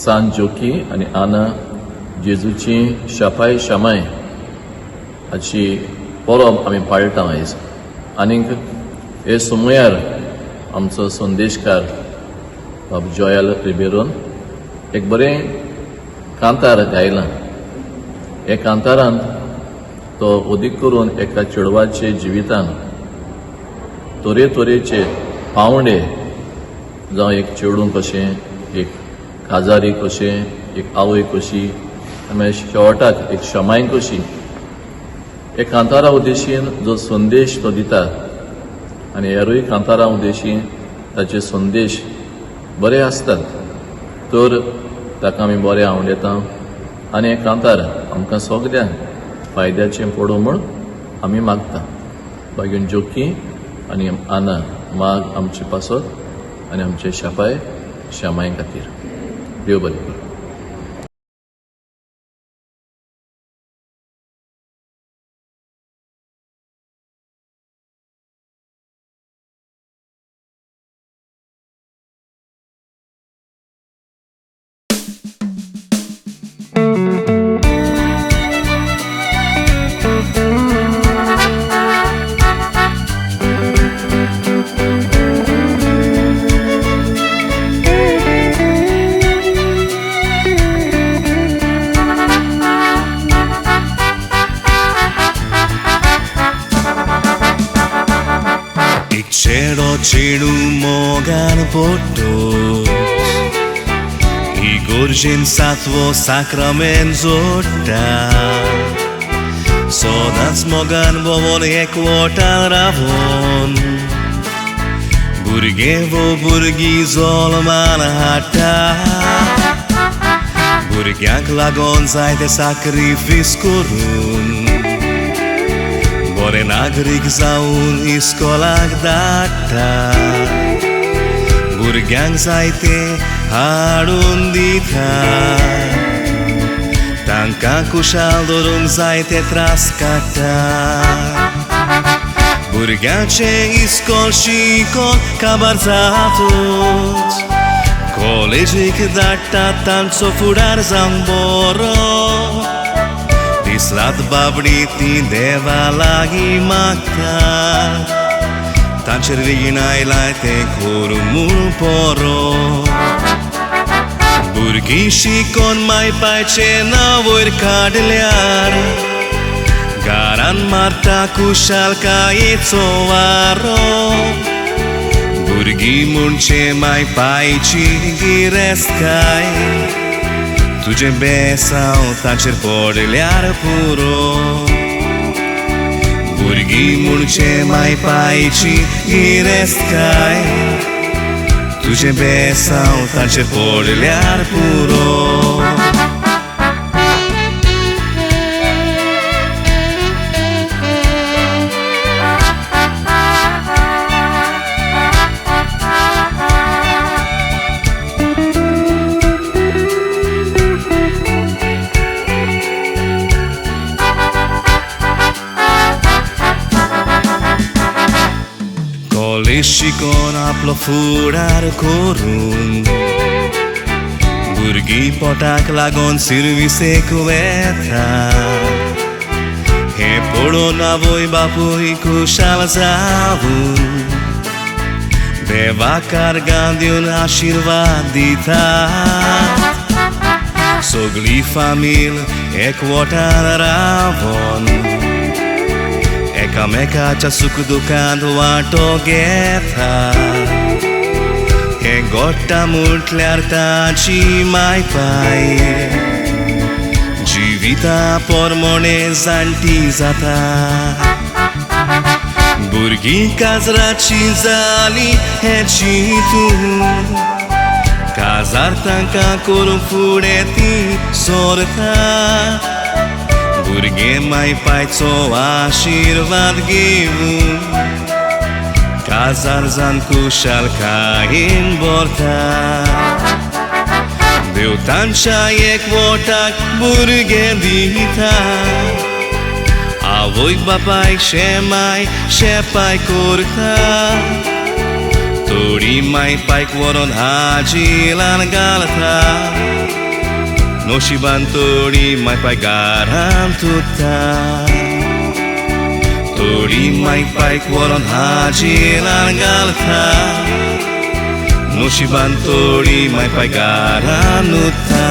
सान जोकी आनी आना जेजूची शापाय शामाय हाची परब आमी पाळटा आयज. आनीक हे सुमयार आमचो संदेशकार बाब जोयल रिबेरोन एक बरें कांतार गायलां. हे कांतारांत तो उदीक करून एका चेडवाचे जिवितान तरेतरेचे पावंडे जावं एक चेडूं कशें, एक काजारी कशें, एक आवय कशी, आनी शेवटाक एक शमाय कशी, हे कांतारा उद्देशीन जो संदेश तो दिता आनी हेरूय कांतारा उद्देशीन ताचे संदेश बरे आसतात. तर ताका आमी बरें आवडटा आनी हे कांतार आमकां सगळ्यांक फायद्याचें पडो म्हूण आमी मागता. बागेन जोकी आनी आना माग आमचे पासत आनी आमचे शापाय शामाय खातीर. देव बरें करूं. Chedu mogan potos I gorjin satvo sakrament zotta Sodans mogan bovon ekvotan ravon Burgevo burgi zolman hata Burgyak lagon zaite sacrifice korun Bore nagrik zaun iskolak data Burgyank zaite harun dita Tanka kushal dorun zaite traskata Burgyanche iskol shikol kabarzatot Kolejik data tanco fudar zamboro Islat babditi deva lagi magta Tancer viginai laite curumul poro Burgishi con mai pace na vor cadelear Garan marta kushal caiețovaro Burgi munce mai paici girescai Tuđe besao tancer podeliar puro Burgi munce mai paici girescai Tuđe besao tancer podeliar puro Shikon aplo furar korun Burgi potak lagon service kuveta He podo navoi bapui kushal zavun Deva cargandiun ashirvad ditat Sogli famil ekvotan ravon Ekamekacha sukdukan wato geta He gotta multlearta ci mai pai Jivita pormone zantizata Burgi kazraci zali heci tu Kazartanka korum fureti sorta Burge mai paitso ashirvad givu Kazar zan kushal kain borta Deutancha ek votak burge dita Avoik bapai shemai shepai korta Tori mai paik woron hajilan galata No shiban tori mai paik garam tuta Tori mai paik woron hajilan galata No shiban tori mai paik garam nuta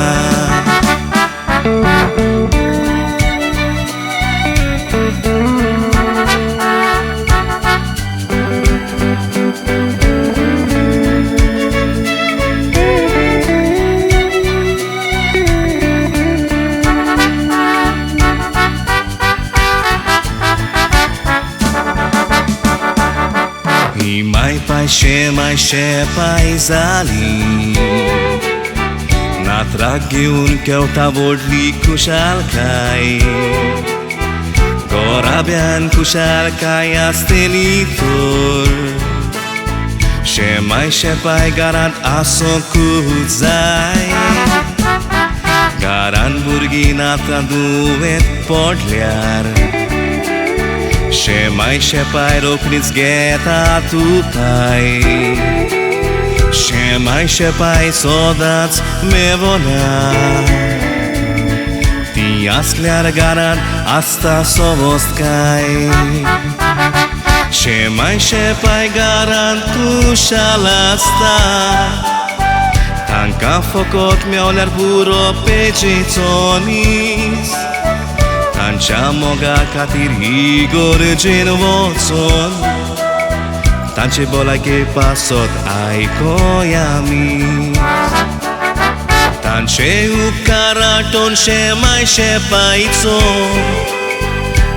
Xapai zali Na tragiun keu tavod li kushalkai Gorabian kushalkai astelitor Xapai garant aso kudzai Garan burgina traduet podliar Xapai roknitz geta tupai Xapai soldați me vonar Ti asklear garan asta sovostkai Xapai garan tu shalasta Tanka fokot meolar puro pecitonis Tancia moga katir igor genovotson Tance bola che pasot ai koyamis Tance ukaraton Xapai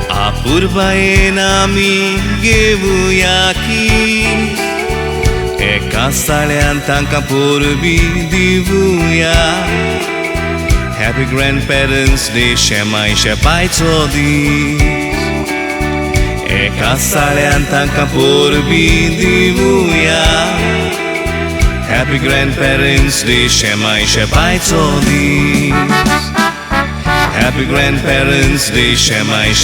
Apurba enami gevuyakis Eka salean tanka purbi divuya Happy Grandparents Day Xapai Eka salean tanka purbi divuya Happy Grandparents Day Xapai Happy Grandparents Day Xapai